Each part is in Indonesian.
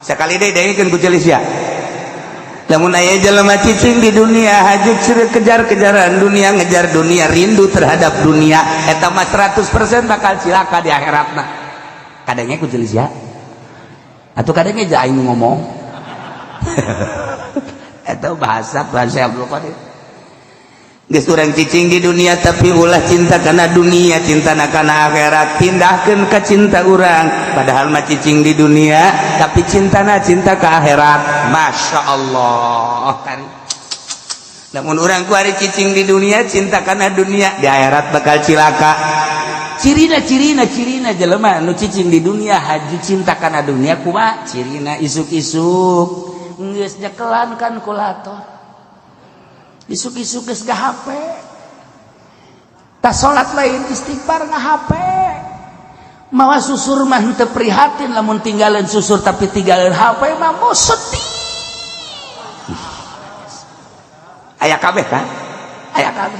Sekali deh kan ku celis ya. Lamun aya jelema cicing di dunia hajuk seureut kejar-kejaran dunia, ngejar dunia, rindu terhadap dunia, eta mah 100% bakal cilaka di akhiratna. Kadangnya ku celis ya. Atuh kadangnya ja aing ngomong. Eta bahasa Abdul Qadir. Geus urang cicing di dunia tapi ulah cinta karena dunia, cinta kana akhirat, pindahkeun ka cinta urang. Padahal mah cicing di dunia tapi cintana cinta ke akhirat. Masya Allah. Namun urang ku ari cicing di dunia cinta karena dunia, di akhirat bakal cilaka. Cirina jelema nu cicing di dunia haji cinta karena dunia kumaha? Cirina isuk-isuk geus nyekelan kan kulator. Isuk-isuk geus ka HP. Tas salat lain istighfar nga HP. Mawa susur mah teu prihatin lamun tinggalin susur tapi tinggalin HP mah mau sedih. Aya kabeh kan? Aya kabeh.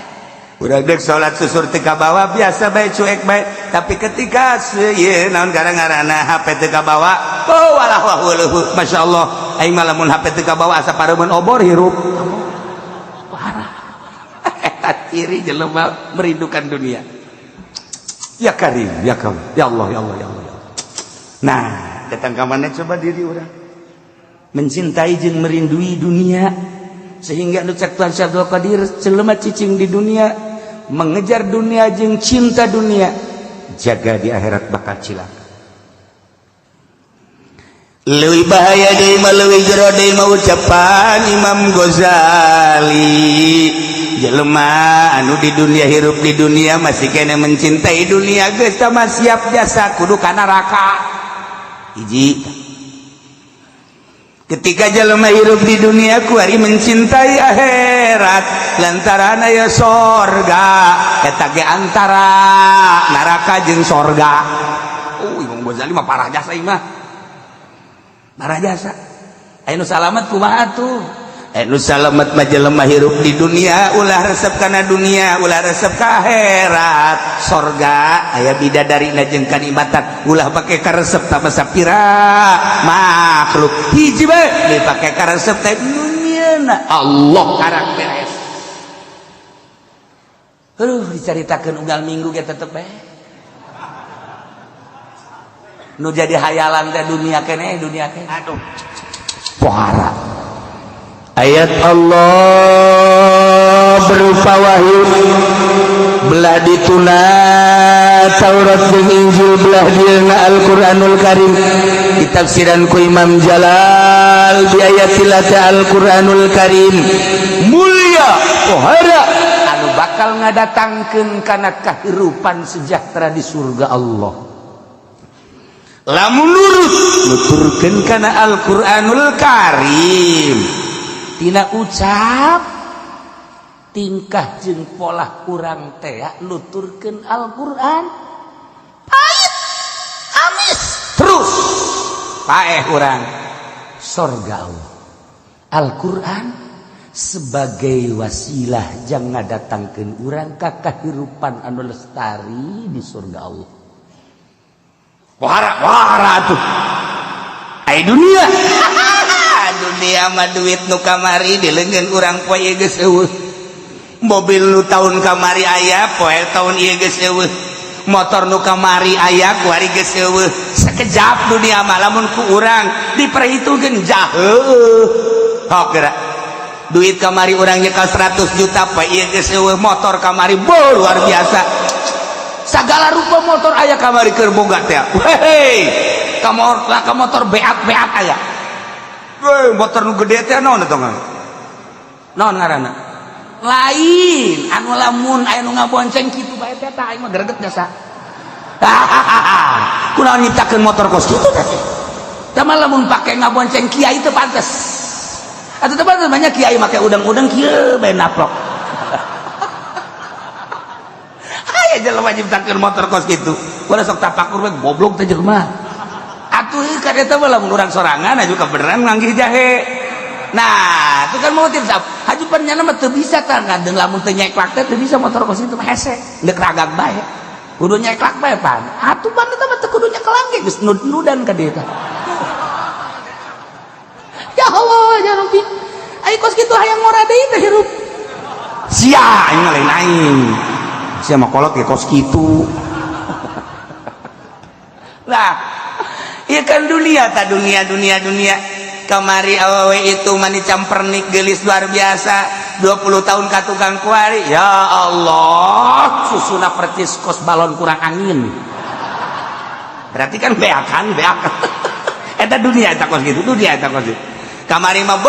Urang deuk salat susur teu kabawa biasa bae cuek bae, tapi ketika ieu naon gara-garana HP teu kabawa, oh walah wahuluh masyaallah. Aing mah lamun HP teu kabawa asa pareumeuh obor hirup. Iri jelema merindukan dunia. Ya Karim, ya Karim, ya Allah, ya Allah, ya Allah. Nah, datang ke mana coba diri orang mencintai jeung merindui dunia sehingga nu cek Tuhan Abdul Qadir jelema cicing di dunia mengejar dunia jeung cinta dunia, jaga di akhirat bakal cilaka. Leuwih bahaya deui mah leuwih jero deui mah ucapan Imam Ghazali. Jelema anu di dunia hirup di dunia masih kena mencintai dunia geus mah siap jasa kudu ka neraka. Hiji. Ketika jelema hirup di dunia kuari mencintai akhirat lantaran aya sorga eta ge antara neraka jeung sorga. Oh Imam Ghazali mah parah jasa ieu mah. Parah jasa. Anu salamet kumaha tuh? Nu salamet mah jelema hirup di dunia ulah resep kana dunia, ulah resep ka akhirat. Sorga aya bidadarina jeung kanikmatan ulah pake ka resep tambah sapira makhluk. Hiji bae dipake ka resep teh duniana Allah karang beres. Dicaritakeun unggal minggu ge tetep bae. Nu jadi hayalan teh dunia keneh, dunia keneh. Aduh. Pohara. Ayat Allah berupa wahyu belah dituna Taurat dan Injil belah dina Al-Quranul Karim ditafsiran ku Imam Jalal di ayatillah Al-Quranul Karim mulia pohara anu bakal ngadatangkeun kana kahirupan sejahtera di surga Allah. Lamun nurut nuturkeun kana Al-Quranul Karim tina ucap tingkah jeung pola urang teh nuturkeun Al-Qur'an pait amis terus paeh urang surga Allah. Al-Qur'an sebagai wasilah jang ngadatangkeun urang ka kahirupan anu lestari di surga Allah. Wahara tuh ai dunia dunia mah duit nu kamari dileungeun urang poe geus eueuh. Mobil nu taun kamari aya poe taun ieu geus eueuh. Motor nu kamari aya kuari geus eueuh. Sakejap dunia mah lamun ku urang diperhitungkeun jaheuh. Hok geura. Duit kamari urang nyekel 100 juta poe ieu geus eueuh. Motor kamari luar biasa. Sagala rupa motor aya kamari keur boga teh. Hei. Ka motor beat-beat aya. Motor nu gede teh naon eta mah? Naon ngaranna? Lain, anu lamun aya nu ngabonceng kitu bae teh tah aing mah greget jasa. Kunaon nyiptakeun motor kos kitu teh? Tah mah lamun pake ngabonceng kiai teu pantes. Atuh teh pantes banyak kiai make udang-udang kieu bae naplok. Aya jelema nyiptakeun motor kos kitu. Kudu sok tapakur bae goblok teh jelema. Atuh kada eta mah lamun urang sorangan aju kebenaran nganggih jahe. Nah, itu kan motif sap. Hajupan nyana mah teu bisa kan ngadeng lamun teu nyeklak teh teu bisa motor kos itu mah hese. Deuk ragag bae. Kudu nyeklak bae pan. Atuh pan eta mah teu kudu nyeklang ge geus nudan ka dieu teh. anjing ai kos kitu hayang ngora deui teh hirup sia aing lain aing sia mah kolot ge kos kitu lah ieu kan dunia kamari awewe itu mani campernik gelis luar biasa 20 tahun ka tukang kuari ya Allah susuna percis kos balon kurang angin berarti kan beakan eta dunia eta kos gitu kamari mah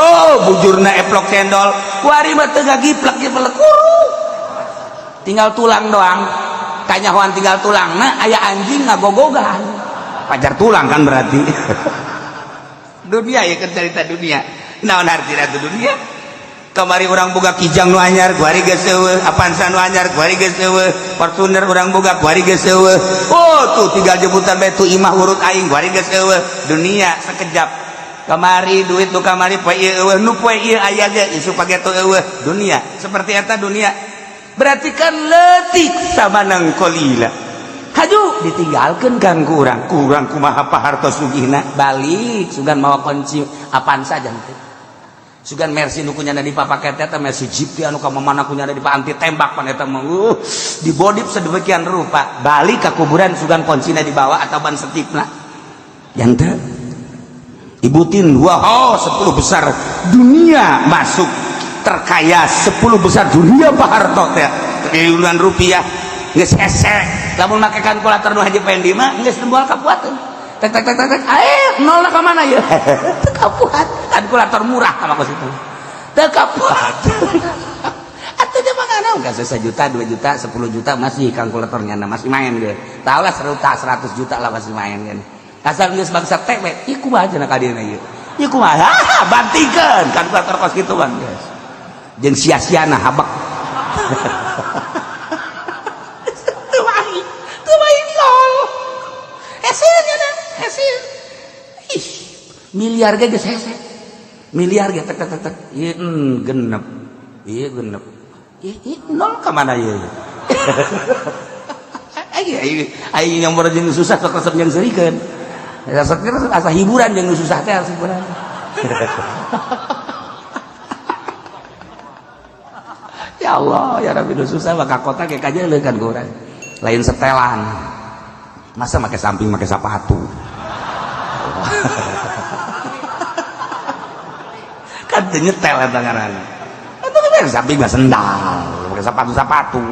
bujurna eplok cendol kuari mah teu gagiplek tinggal tulang doang kanyahoan tinggal tulangna aya anjing ngagogogan pajar tulang kan berarti dunia ya kan cerita dunia naon artina tu dunia kamari orang boga kijang nu anyar kuari geus eueuh Avanza nu anyar kuari geus eueuh Fortuner orang boga kuari geus eueuh oh tuh tinggal jemputan bae tu imah urut aing kuari geus eueuh dunia sekejap kamari duit nu kamari poe ieu eueuh nu poe ieu aya ge isu page tu eueuh dunia seperti eta dunia berarti kan leutik samanang qalila haju ditinggalkan kan kurang kumaha pahartos sugihna balik sugan mawa kunci Avanza janten sugan Mercy nu kunyana di papaket eta Mercy Jeep anu ka mamana kunyana di anti tembak pan eta mah dibodip sedemikian rupa balik ka kuburan sugan kuncina dibawa atau ban setipna janten ibutin wow 10 besar dunia masuk terkaya 10 besar dunia Pak Harto teh triliunan rupiah geus hese lamun make kalkulator nu haji pendi mah geus tembual kapuateun tek nol ka mana ye teu kapuat kalkulator murah ka makos itu teu kapuat atuh teh mangana geus 1 juta 2 juta 10 juta masih kalkulatornya masih main ge tah lah 100 juta lah masih main kan asal geus bangsa teh we ieu kumaha cenah ka dieu ieu ieu kumaha bantikeun kalkulator kos kitu bang geus jeung sia-siana habak miliar ge geus hese miliar ge tek ieu genep nol ka mana ieu ai nomor jeung susah sok resep jeung serikeun asa hiburan jeung susah teh hiburan ya Allah ya Rabbi nu susah mah ka kota ge kajeuleuh kan urang lain setelan masa make samping make sepatu kan teu nyetel eta ngaranna eta mah samping mah sendal make sepatu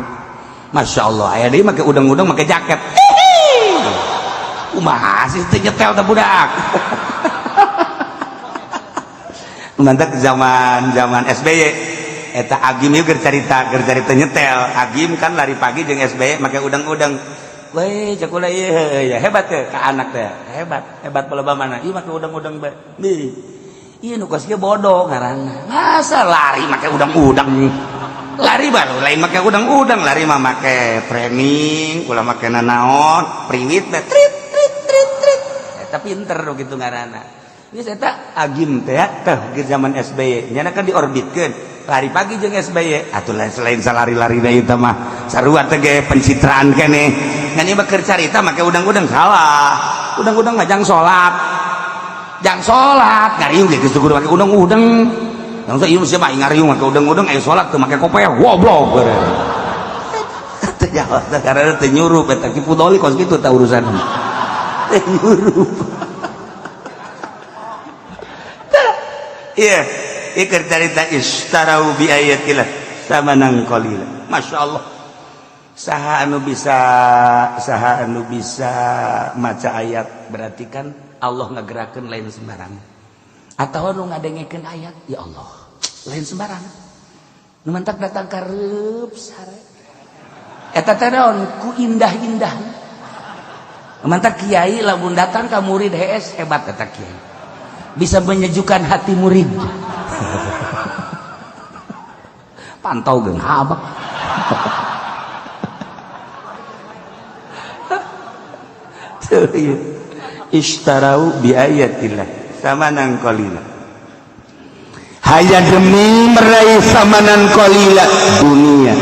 Masya Allah aya deui make udang-udang make jaket kumaha sih teu nyetel teh budak mantak zaman SBY eta Agim ieu keur carita nyetel Agim kan lari pagi jeung SBY make udang-udang weh cekula ieu ya hebat teh ka anak teh hebat peleba mana ieu make udang-udang bae ieu nu kos ge bodoh ngaranna masa lari make udang-udang lari baru lain make udang-udang lari mah make framing ulah make nanaon priwit teh trit eta pinter kitu ngaranna geus eta Agim teh teh zaman SBY nya kan diorbitkeun lari pagi jeung SBY atuh selain salari-lari deui teh mah sarua teh ge pencitraan keneh ngan ieu keur carita make udang-udang salah udang-udang mah jang salat ngariung ge geus kudu make udang-udang langsung ieu sia mah ngariung make udang-udang aya salat teu make kopiah goblok bener teh jawab teh karena teu nyuruh eta ki pudoli kos kitu teh urusan teh nyuruh iya ikir cerita istarau bi ayatillah samanan qalila Masya Allah saha anu bisa maca ayat berarti kan Allah ngagerakeun lain sembarangan atawa nu ngadengekeun ayat ya Allah lain sembarangan nu mantak datang ka reup sare eta teh naon ku indah-indah mantak kiai lamun datang ka murid HS hebat eta kiai bisa menyejukkan hati murid pantau geun habak istarau bi ayatillah samanan qalila hanya demi meraih samanan qalila dunia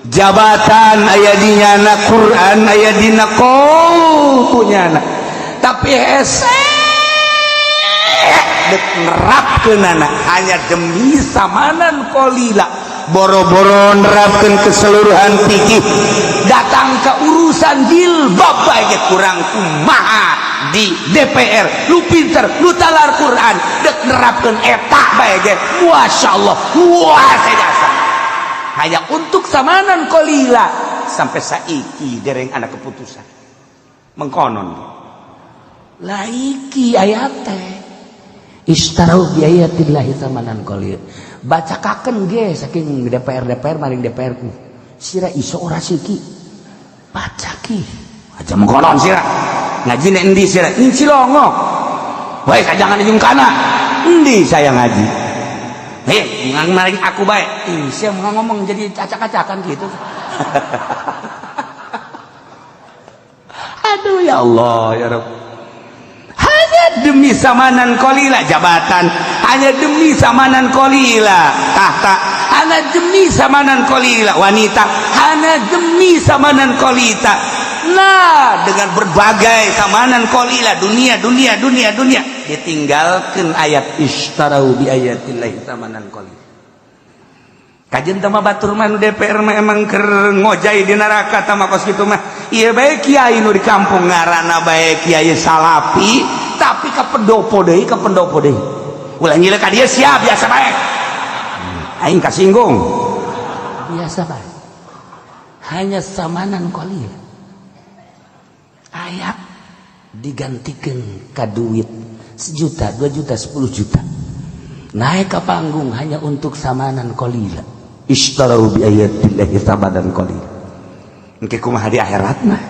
jabatan aya dinyana Quran aya dina qul punyana tapi hese dek nerapkeunana hanya demi samanan kolila boro-boro nerapkeun keseluruhan fikih datang ke urusan jilbab bae kurang kumaha di DPR lu pinter lu talar Quran dek nerapkeun eta bae ge masyaallah luas jasa hanya untuk samanan kolila sampai saiki dereng anak keputusan mengkonon laiki ayat teh istarau biayatillahi samanan kolila bacakaken ge saking DPR maring DPR ku sira iso ora siki bacaki aja mengkonon sira ngaji nek endi sira ing Cilongok bae kajangan jeung kana endi saya ngaji maring aku bae sia ngomong jadi acak-acakan gitu aduh ya Allah ya Rabb hanya demi samanan kolila jabatan hanya demi samanan kolila tahta hanya demi samanan kolila wanita hanya demi samanan kolita nah dengan berbagai samanan kolila dunia ditinggalkan ayat istarau bi ayatillahi samanan kolila kajian tama batur mah DPR mah emang keur ngojai di neraka tama kos kitu mah ieu bae kiai nu di kampung ngaranna bae kiai salapi tapi ka pendopo deui ulah ngileuk ka dieu sia biasa bae aing kasinggung biasa bae hanya samanan qalil ayat digantikeun ka duit 1 juta 2 juta 10 juta naik ke panggung hanya untuk samanan qalila istarau bi ayatillahi samanan qalila engke kumaha di akhirat mah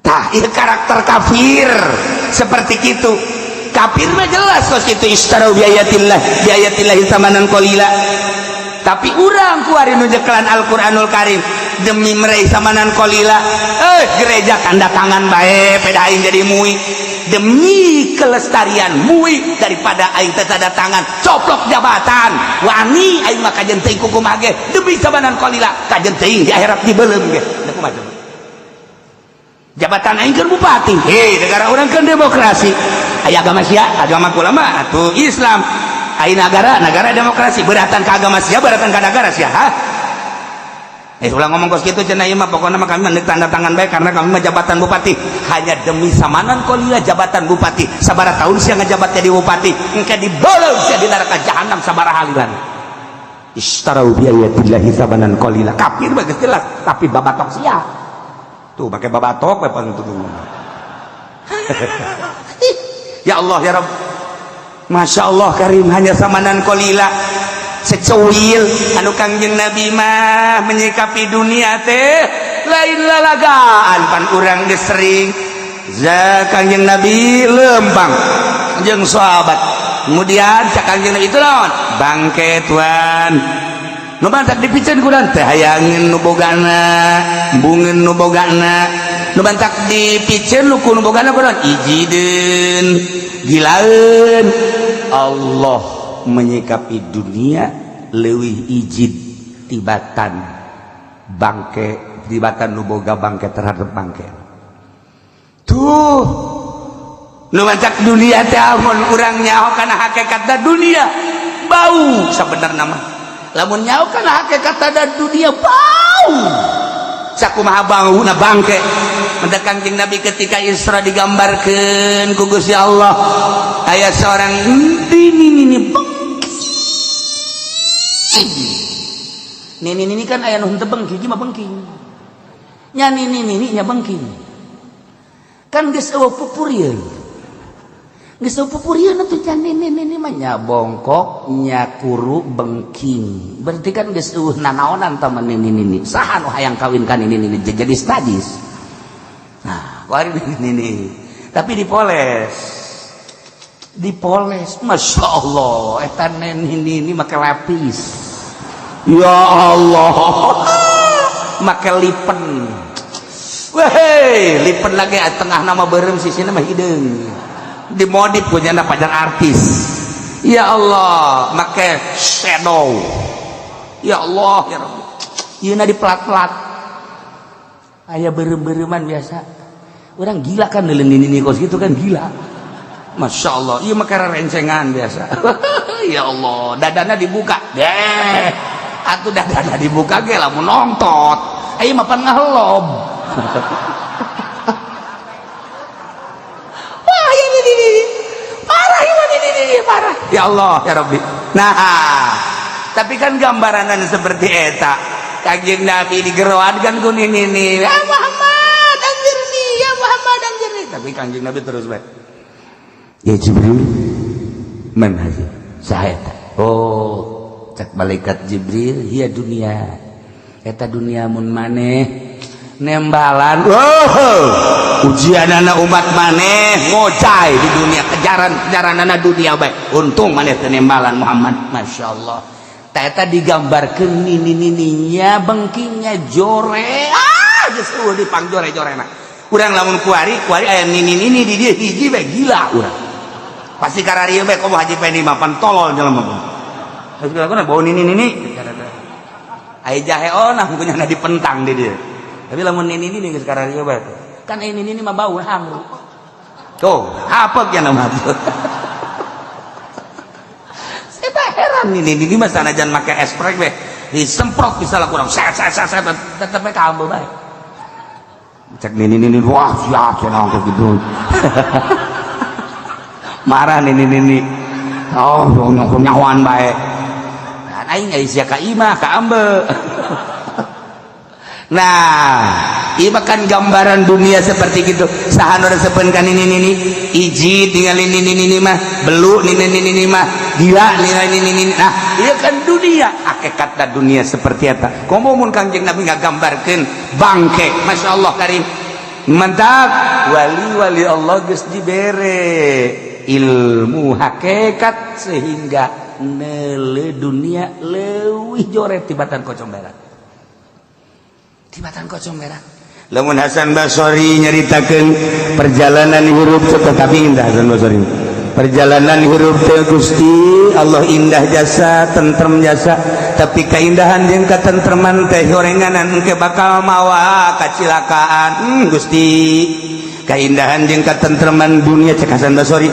tah ieu karakter kafir seperti itu kafir mah jelas kos kitu istarau bi ayatillahi samanan qalila tapi urang kuari nu jekelan Al-Qur'anul Karim demi meraih samanan qalila gereja kanda tangan bae peda aing jadi muih demi kelestarian muih daripada aing teh tanda tangan coplok jabatan wani aing mah kajen teuing kumaha ge demi samanan qalila kajen teuing di akhirat dibeuleum ge da kumaha jabatan aing keur bupati negara urang keur demokrasi aya agama sia agama ulama atuh Islam aing negara demokrasi beratan ke agama sia beratan ke negara sia ulang ngomong kos gitu cenah ieu mah pokona mah kami mah tanda tangan bae karena kami mah jabatan bupati hanya demi samanan qalila jabatan bupati sabaraha tahun sia ngajabat jadi bupati engke dibeuleum sia di neraka jahanam sabaraha halilan istarau bi ayatillahi samanan qalila kafir mah geus jelas tapi babatok sia tuh pakai babatok bae pantutu ya Allah ya Rabb Masya Allah Karim hanya samanan qalila secuil anu Kangjeng Nabi mah menyikapi dunia teh lain lalagaan pan urang geus sering za Kangjeng Nabi lempang jeung sahabat kemudian cak Kangjeng Nabi itu naon bangke tuan nu bantak dipikeun kunaon teh hayangeun nu bogana bungeun nu bogana nu bantak dipikeun lu nu bogana kunaon ijideun gilaeun Allah menyikapi dunia leuwih ijid tibatan bangke tibatan nu boga bangke terhadap bangke tuh nu mancak dunia teh mun urang nyaho kana hakikatna dunia bau sabenerna mah lamun nyaho kana hakikatna dunia bau sakumaha bauna bangke mendak Kangjeng Nabi ketika Isra digambarkeun ku Gusti Allah aya seorang ini ini kan aya nu henteu bengki mah bengking nya ini nya bengking kan geus eueuh pupurieun geus eueuh pupurieun atuh can ini mah nya bongkok nya kuru bengking berarti kan geus eueuh nanaonan tah ini saha nu hayang kawin kan ini jadi stadis nah wari ini tapi dipoles Masya Allah eta ini make lapis ya Allah make lipen weh lipen lagi tengah nama beureum sisina mah hideung dimodif punyana pajar artis ya Allah make shadow ya Allah ya Rabbi ieuna di plat-plat aya beureum-beureuman biasa orang gila kan neuleun ini kos gitu kan gila Masya Allah, iya makanya rencengan biasa. Ya Allah, dadana dibuka, deh, atuh dadana dibuka ge lamun nongtot, ayo mapan ngahelob. Wah ini parah ini parah. Ya Allah ya Rabbi. Nah, tapi kan gambaran seperti eta, Kanjeng Nabi digeroadkan ku ini. Ya Muhammad anjirni, ya Muhammad anjirni. Tapi Kanjeng Nabi terus baik. Ya Jibril man haji saya oh cak malaikat Jibril ya dunia eta dunia mun maneh nembalan ujianana umat maneh ngocai di dunia kejaran-kejaranana dunia baik untung maneh teu nembalan Muhammad Masya Allah eta digambarkeun nini-nininya bengkingnya jore geus dipang jore-jorena urang lamun kuari aya nini-nini di dieu hiji bae gila urang pasti kararieu bae komo haji pendi mapan tolol jelema mah. Geus lakuna bau nini-nini. Ai jahe onah punyana dipentang di dieu. Tapi lamun nini-nini geus kararieu bae. Kan ai nini mah bau hamu. Tuh, hapeg ya nama. Saya heran nini mah sanajan make esprek bae. Disemprot bisa lah kurang set tetep bae kambuh bae. Cek nini wah siap cenah gitu. Marah nini oh nyawan baik nah aing aya ka imah ka ambe. Nah ieu kan gambaran dunia seperti gitu saha nu resepeun ka nini iji tinggal nini mah belu nini mah gila nini nah ieu kan dunia hakikatna dunia seperti eta komo mun Kanjeng Nabi ngagambarkeun bangke Masya Allah karim mantap wali Allah geus dibere ilmu hakikat sehingga neule dunia leuwih joret tibatan kocong berak lamun Hasan Basori nyaritakeun perjalanan hirup tetapi indah Hasan Basori perjalanan hirup teh Gusti Allah indah jasa tentrem jasa tapi keindahan jeung katentreman teh horenganan engke bakal mawa kacilakaan Gusti keindahan jeung katentreman dunia cek Hasan Basori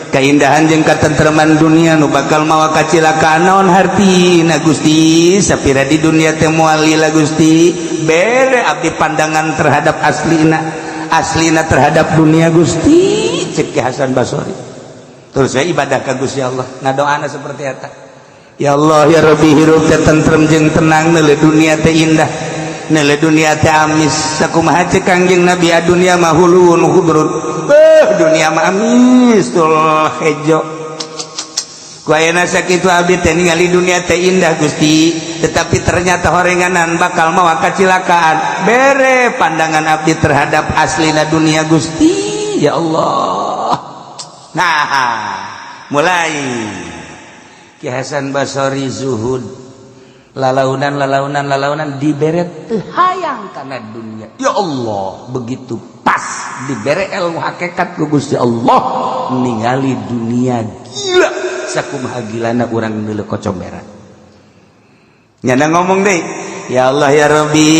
keindahan jeung katentreman dunia nu bakal mawa kacilakaan naon hartina Gusti sapira di dunia teh moal lila Gusti bere abdi pandangan terhadap aslina terhadap dunia Gusti cek Hasan Basori terus saya ibadah ka Gusti Allah ngadoana seperti eta ya Allah ya Rabbi hirup teh tentrem jeung tenang neule dunia teh indah neule dunia teh amis sakumaha cek Kangjeng Nabi dunia mah hulun hudrun dunia mah amis tul hejo ku ayeuna sakitu abdi teh ningali dunia teh indah Gusti tetapi ternyata horenganan bakal mawa kacilakaan bere pandangan abdi terhadap aslina dunia Gusti ya Allah. Nah mulai Ki Hasan Basori zuhud lalaunan dibere teu hayang kana dunia ya Allah begitu pas dibere ilmu hakikat ku Gusti Allah ningali dunia gila sakumaha gilana urang neuleuh kocomberan nyana ngomong deui ya Allah ya Rabbi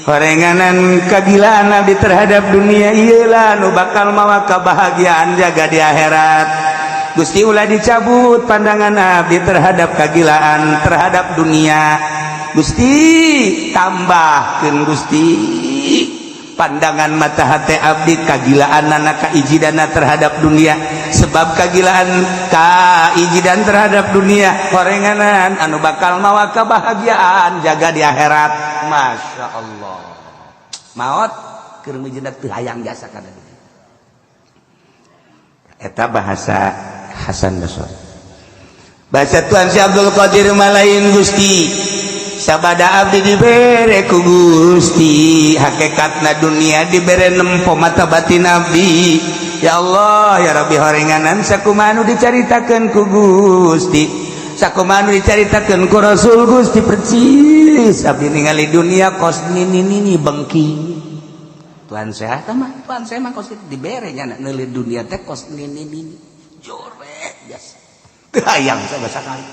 horenganan kagilaan abdi terhadap dunia ieulah nu bakal mawa kabahagiaan jaga di akhirat Gusti ulah dicabut pandangan abdi terhadap kagilaan terhadap dunia Gusti tambahkeun Gusti pandangan mata hati abdi kagilaan anak kaijidana terhadap dunia sebab kagilaan kaijidan terhadap dunia horenganan anu bakal mawa kebahagiaan jaga di akhirat Masya Allah maot keur mijina teu hayang jasa kana dunia eta bahasa Hasan Basori bahasa Tuan Si Abdul Qadir malain Gusti sabada abdi dibere ku Gusti hakikatna dunia dibere nempo mata batin abdi ya Allah ya Rabbi horenganan sakumaha anu dicaritakeun ku Gusti sakumaha anu dicaritakeun ku Rasul Gusti percis abdi ningali dunia kos nini bengking Tuhan sehat mah Tuhan saya mah kos dibere nya neuleuh dunia teh kos nini jorek biasa teu hayang sabasakali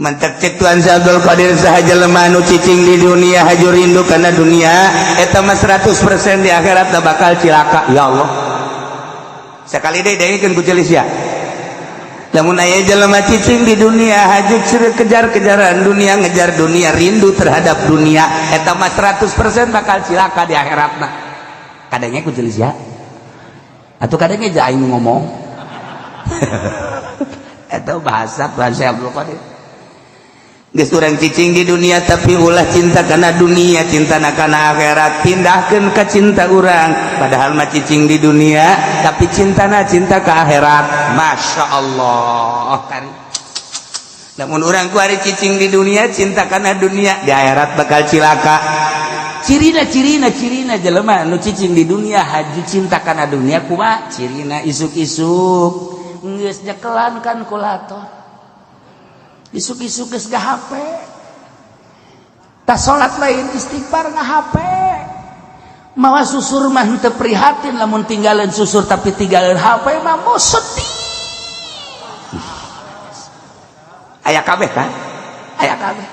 mantak cek Tuhan Si Abdul Qadir sahaja lemah nu cicing di dunia haju rindu karena dunia eta mah 100% di akhirat bakal cilaka ya Allah sekali deh dengekeun ku celis ya. Lamun aya jelema cicing di dunia hajuk seureut kejar-kejaran dunia, ngejar dunia, rindu terhadap dunia, eta mah 100% bakal cilaka di akhiratna. Kadenge ku celis ya. Atuh kadenge ja aing ngomong. Eta bahasa Abdul Qadir. Geus urang cicing di dunia tapi ulah cinta kana dunia, cinta kana akhirat, pindahkeun ka cinta urang. Padahal mah cicing di dunia tapi cintana cinta ka akhirat. Masya Allah. Namun urang ku ari cicing di dunia, cinta kana dunia, di akhirat bakal cilaka. Cirina jelema nu cicing di dunia haju cinta kana dunia kumaha? Cirina isuk-isuk geus nyekelan kan kulator. Isuk-isuk geus HP, tas salat lain istighfar HP, mawa susur mah teu prihatin lamun tinggalan susur tapi tinggalan HP mah mau sedih. Aya kabeh kan? Aya kabeh.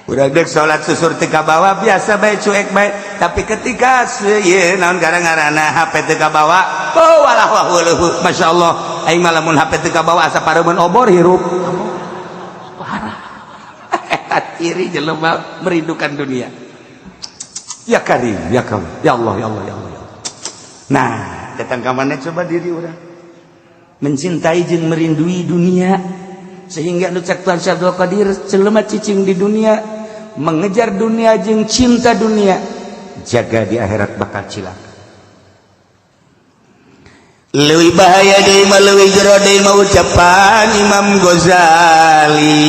Urang deuk salat susur teu kabawa biasa bae cuek bae, tapi ketika ieu naon gara-garana HP teu kabawa, oh walah wahuluh masyaallah. Aing mah lamun HP teu kabawa asa pareumeuh obor hirup. Iri jelema merindukan dunia. Ya Karim, ya Karim, ya Allah, ya Allah, ya Allah. Nah, datang ka mana coba diri orang mencintai jeung merindui dunia sehingga nu cek Tuhan Abdul Qadir jelema cicing di dunia, mengejar dunia jeung cinta dunia, jaga di akhirat bakal cilaka. Leuwih bahaya deui mah leuwih jero deui mah ucapan Imam Ghazali.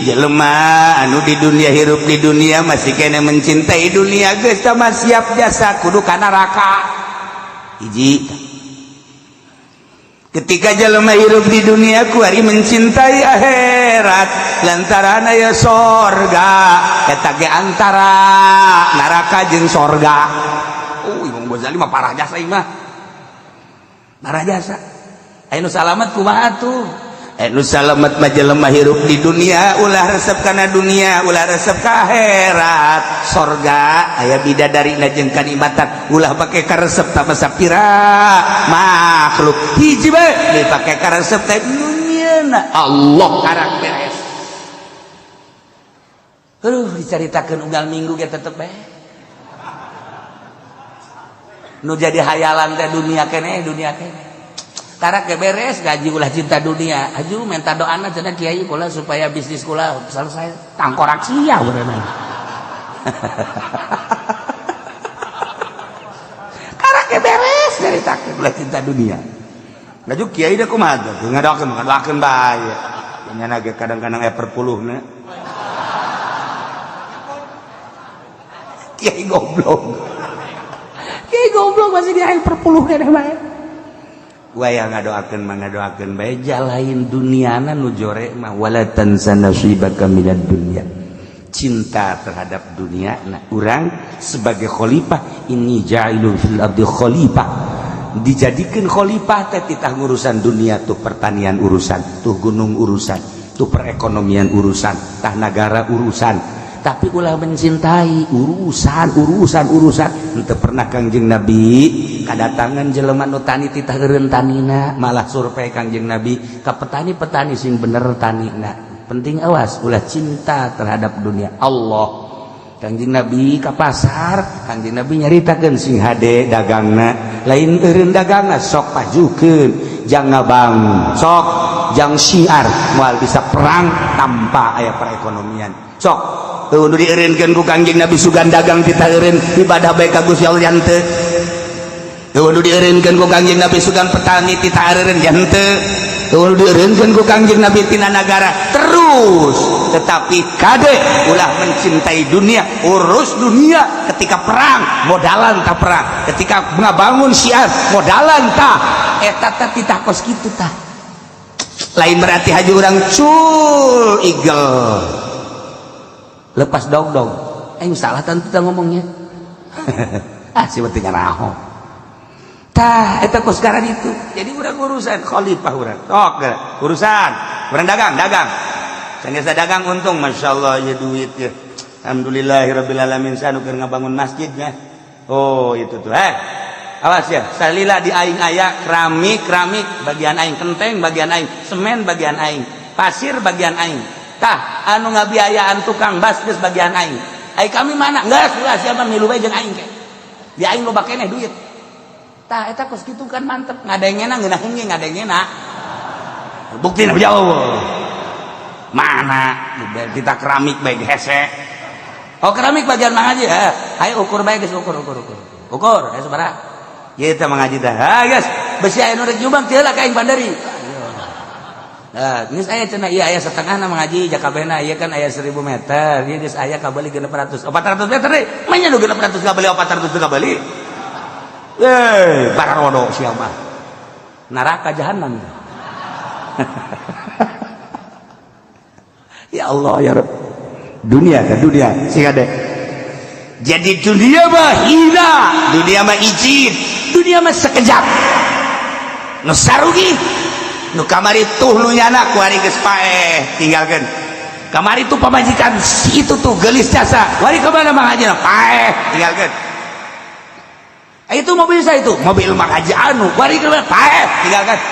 Jelema anu di dunia hirup di dunia masih kena mencintai dunia geus mah siap jasa kudu ka neraka. Hiji. Ketika jelema hirup di dunia kuari mencintai akhirat lantaran aya sorga eta ge antara neraka jeung sorga. Oh Imam Ghazali mah parah jasa ieu mah. Parah jasa. Aya nu salamet kumaha tuh? Nu salamet mah jelema hirup di dunia ulah resep kana dunia, ulah resep ka akhirat. Sorga aya bidadarina jeung kanikmatan ulah pake ka resep tah sapira makhluk. Hiji bae dipake ka resep teh duniana Allah karang beres. Dicaritakeun unggal minggu ge tetep bae. Nu jadi hayalan teh dunia keneh, dunia keneh. Tarak ke beres gaji ulah cinta dunia aju minta doana cenah kiai kula supaya bisnis kula selesai tangkorak sia berenang. Tarak ke beres dari tak ulah cinta dunia gaju kiai da kumaha tuh ngadoakeun bae nya ge kadang-kadang perpuluhna kiai goblok masih di perpuluh deh bae. Waya ngadoakeun bae jalain duniana nu jore mah wala tansa nasibaka minad dunya. Cinta terhadap dunia. Nah, urang sebagai khalifah ini ja'ilun fil ardi khalifah. Dijadikeun khalifah teh titah ngurusan dunia tuh pertanian urusan, tuh gunung urusan, tuh perekonomian urusan, tah negara urusan. Tapi ulah mencintai urusan henteu pernah Kangjeng Nabi kadatangan jelema nu tani titah eureun tanina malah survei Kangjeng Nabi ka petani-petani sing bener tanina. Penting awas ulah cinta terhadap dunia Allah. Kangjeng Nabi ka pasar, Kangjeng Nabi nyaritakeun sing hade dagangna, lain eureun dagangna sok pajukeun, jang ngabangun, sok jang syiar moal bisa perang tanpa aya perekonomian. Sok kudu dieureunkeun ku Kangjeng Nabi sugan dagang kita eureun ibadah bae ka Gusti Allah jan teu. Kudu dieureunkeun ku Kangjeng Nabi sugan petani kita eureun jan teu. Kudu dieureunkeun ku Kangjeng Nabi tina nagara terus. Tetapi kade ulah mencintai dunia, urus dunia ketika perang modalan tah perang, ketika ngabangun syiar modalan tah eta teh titah kos kitu tah. Lain berarti haji urang cul eagle. Lepas dog-dog, salah tentu kita ngomongnya. Si penting raho. Tah, eta kos sekarang itu. Jadi urang urusan khalifah urang. Urusan. Urang dagang. Sanggeus dagang untung, masyaallah ya duit ya. Alhamdulillahirabbil alamin sanu keur ngabangun masjidnya. Oh, itu tuh. awas ya, salila di aing aya keramik bagian aing, kenteng bagian aing, semen bagian aing, pasir bagian aing. Tah anu ngabiayaan tukang bas geus bagian aing. Ai kami mana? Geus ulah siapa milu bae jeung aing ke. Di aing loba keneh duit. Tah eta kos kitu kan mantep, ngadengena ngeunaheun ge ngadengena. Buktina jauh. Mana kita keramik bae hese. Oh keramik bagian Mang Haji. Ayo ukur bae geus ukur. Ukur aya sabaraha? Ieu teh Mang Haji teh. Geus besi aya nu rek nyumbang teu lah ka aing bandari. Geus aya cenah ieu aya setengahna Mang Haji jakabehna ieu kan aya 1000 meter. Ieu geus aya kabeli 600. 400 meter deui. Manya nu 600 kabeli 400 teu kabeli. Bararodo sia mah. Neraka jahanam. Ya Allah ya Rabb. Dunia sing ada. Jadi dunia mah hina, dunia mah izin, dunia mah sekejap. Nu sarugi, nu kamari tuh nu nyana ku ari geus paeh tinggalkeun. Kamari tuh pamajikan si itu tuh gelis jasa. Wari ke mana Mang Haji? Paeh tinggalkeun. Itu mobil saya itu, mobil Mang Haji anu, wari ke mana? Paeh tinggalkeun.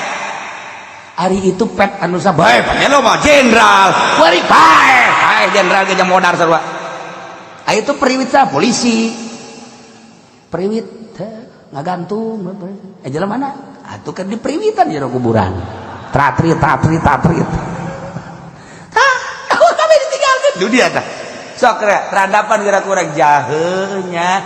Hari itu pet anu sabae, panelo mah jenderal, wari paeh jenderal ge modar sarua. Itu periwit sa polisi. Periwit ngagantung. Jalan mana? Atuh kan di periwitan jero kuburan. Tratrit. Tah, kami ditinggalkeun dunia tah. Sok radapan geura kurang jaheu nya.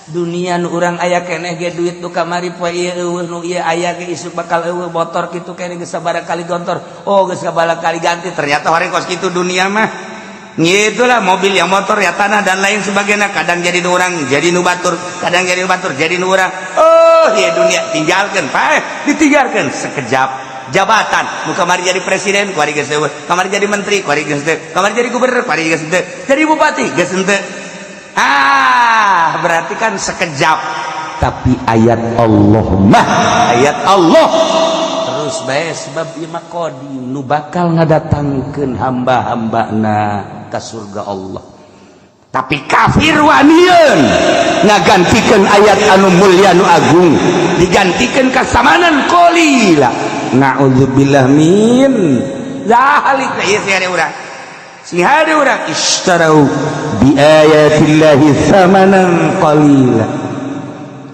Dunia nu urang aya keneh ge duit nu kamari poe ieu nu ieu aya ge isuk bakal eueuh motor kitu keneh geus sabaraha kali gontor. Oh geus sabaraha kali ganti, ternyata hari kos kitu dunia mah. Ngitulah mobil ya motor ya tanah dan lain sebagainya, kadang jadi nu urang jadi nu batur, kadang jadi nu batur jadi nu urang. Oh ya dunia tinggalkeun paeh ditinggalkeun sekejap. Jabatan nu kamari jadi presiden ku ari geus eueuh, kamari jadi menteri ku ari geus teu, kamari jadi gubernur ku ari geus teu, jadi bupati geus teu. Berarti kan sekejap. Tapi ayat Allah mah ayat Allah terus bae sebab ieu mah qadim nu bakal ngadatangkeun hamba-hambana ka surga Allah. Tapi kafir wanieun ngagantikeun ayat anu mulya nu agung, digantikeun ka samanan qalila. Nauzubillah min zalik. Ieu sia urang sing hade urang istarau bi ayatillahi samanan qalila.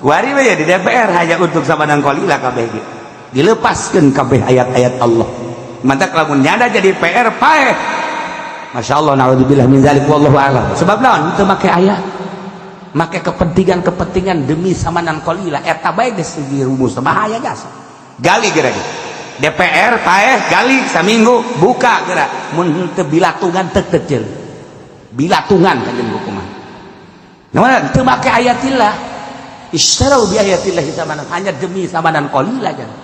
Kuari we di DPR hanya untuk samanan qalila kabeh ge. Dilepaskeun kabeh ayat-ayat Allah. Mantap lamun nyada jadi PR paeh. Masyaallah naudzubillah min zalik wallahu a'lam. Sebab naon teu make ayat. Make kepentingan demi samanan qalila eta bae geus rumus bahaya gas. Gali geura DPR paeh gali saminggu buka geura mun teu bilatungan teu teuceul. Bilatungan kanjeng hukuman. Namun teu make ayatillah. Istarau bi ayatillah samanan hanya demi samanan qalila jangan.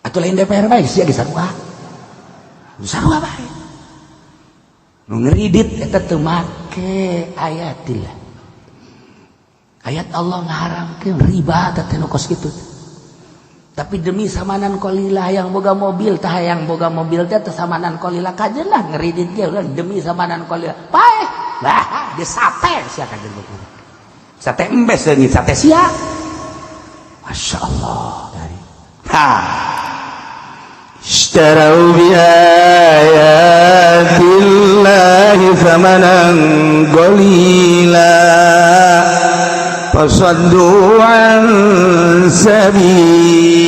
Atuh lain DPR bae sia ge sarua. Sarua bae. Nu ngridit eta teu make ayatillah. Ayat Allah ngaharamkeun riba teh nu kos kitu. Tapi demi samanan qalila yang boga mobil tah yang boga mobil teh samanan qalila kajen lah ngeridit ge demi samanan qalila. Paeh. Lah, ge sate sia kajen buku. Sate embes leungit sate sia. Masyaallah dari. Istarau bi ayatillahi thamanan qalila fasaddu an sabilih.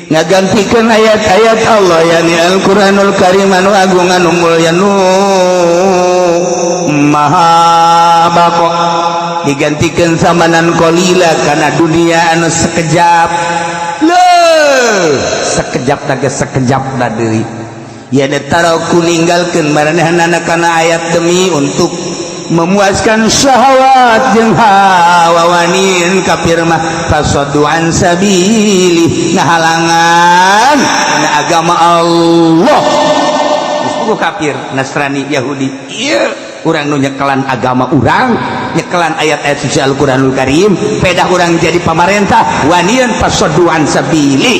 Ngagantikeun ayat-ayat Allah yakni Al-Qur'anul Karim anu agung anu mulya nu maha baqo, digantikeun samanan qalila kana dunia anu sekejap. Sekejap tage sekejap da deui. Ya dataraku ninggalkeun maranehna kana ayat demi untuk memuaskan syahwat jeung hawa wanin kafir mah fasaddu an sabili ngahalangan kana agama Allah. Geus kafir Nasrani Yahudi ieu urang nu nyekelan agama urang, nyekelan ayat-ayat suci Al-Qur'anul Karim, pedah urang jadi pamarentah wanian fasaddu an sabili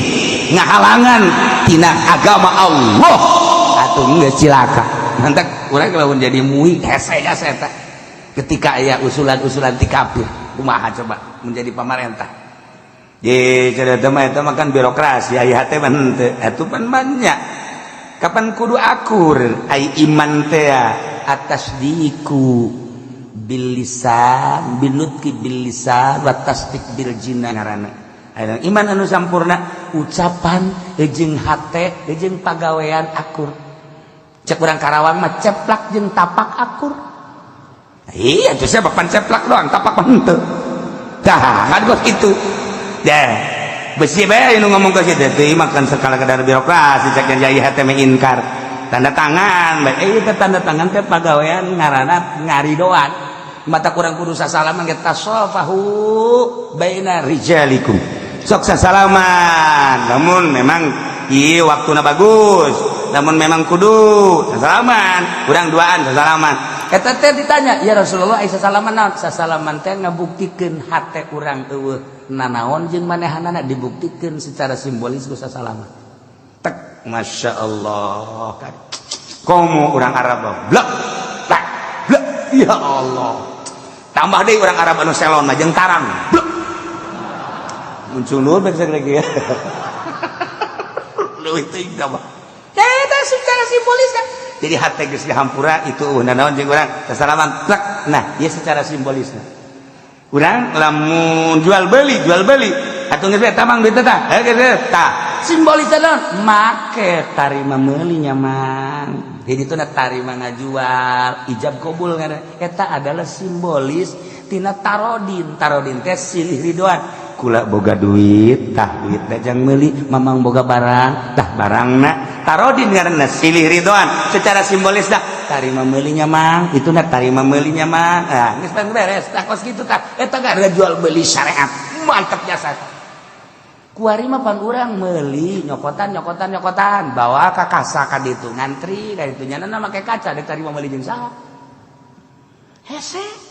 ngahalangan tina agama Allah. Atuh geus cilaka. Nanti urang lamun jadi muhi hese eta ketika aya usulan-usulan ti kafir. kumaha coba menjadi pemerintah ye cerita mah eta makan birokrasi aya teh mah teu atuh pan banyak kapan kudu akur ai iman teh atas diku bil lisan binutki bil lisan wa tasdiq bil jinan ngaranna iman anu sampurna ucapan jeung hate jeung pagawean akur cek urang Karawang mah ceplak jeung tapak akur iya itu saya papan ceplak doang tapak mah henteu tah ngadgot kitu dah besi bae anu ngomong ka kitu teh makan skala kadar birokrasi cek jaya hate me inkar tanda tangan bae ieu teh tanda tangan teh pagawean ngaranna ngaridoan mata kurang kudu sasalaman kita tasafahu baina rijalikum sok sasalaman namun memang ieu waktuna bagus namun memang kudu sasalaman kurang duaan sasalaman eta teh ditanya ya Rasulullah aya sasalaman naon sasalaman teh ngabuktikeun hate urang eueuh nanaon jeung manehanana dibuktikeun secara simbolis ku sasalaman tek masyaallah kan komo urang Arab blak blak blak ya Allah tambah deui urang Arab anu selon mah jeung tarang blak muncul nur bek lagi ya leuwih teuing da mah eta secara simbolis kan jadi hate geus dihampura itu nanaon jeung urang sasalaman plak nah ieu secara simbolisna urang lamun jual beli atuh geus eta mang duit tah tah simbolisna naon make tarima meuli nya mang jadi itu tarima ngajual ijab qabul ngaranna eta adalah simbolis tina tarodin teh silih ridwan kula boga duit tah duit teh jang meuli mamang boga barang tah barangna tarodin ngaranna silih ridwan secara simbolis dah tarima meuli nya mang ituna tarima meuli nya mang ah geus beres tah kos kitu tah eta gara jual beli syariat mantap jasa kuari mah pan urang meuli nyokotan bawa ka kasa ka ditu ngantri ka ditu nyanana make kaca dek tarima meuli jeung saha hese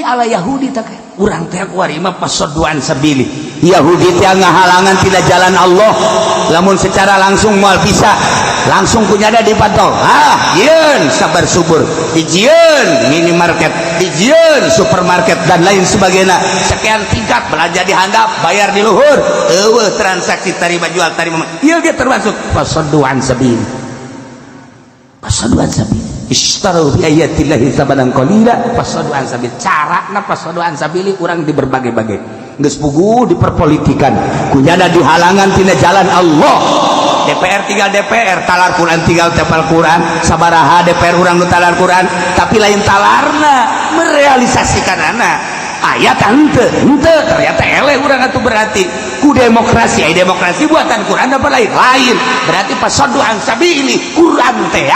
ala Yahudi tak urang teh kuari mah pasodoan sabili Yahudi teh ngahalangan tina jalan Allah lamun secara langsung moal bisa langsung punya ada dipantau yeun sabar subur dijieun minimarket dijieun supermarket dan lain sebagainya sekian tingkat belanja dihandap bayar di luhur eueuh transaksi tarima jual tarima ieu ge termasuk pasodoan sabili istaru bi ayatillahi sabadan qalila pasodoan sabil carana pasodoan sabili urang di berbagai-bagai geus puguh diperpolitikan kunyana dihalangan tina jalan Allah DPR tinggal DPR talar Quran tinggal tapal Quran sabaraha DPR urang nu talar Quran tapi lain talarna merealisasikan anak ayat henteu ternyata eleh urang atuh berarti ku demokrasi demokrasi buatan Quran apa lain berarti pasodoan sabili Quran teh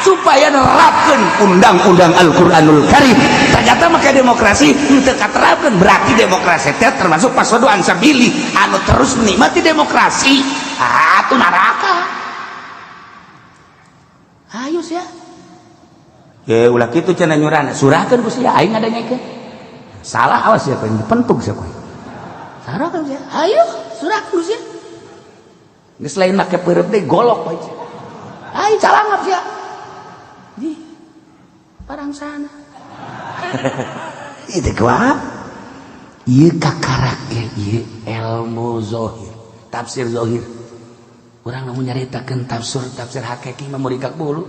supaya nerapkan undang-undang Al-Quranul Karim ternyata maka demokrasi itu katerapkan berarti demokrasi itu termasuk pasodoan sabili anu terus menikmati demokrasi itu neraka ayo sih ya ulah gitu cenah nyurana surahkan ku sia aing ngadanyakeun salah awas ya pentug sia koy sarahkan sia ayo surahkan ku sia geus lain make peureup deui golok bae aing calangap sia di parang sana itu gua ieu kakarak ieu ilmu zahir tafsir zahir urang nu nyaritakeun tafsir hakiki mah murikak bulu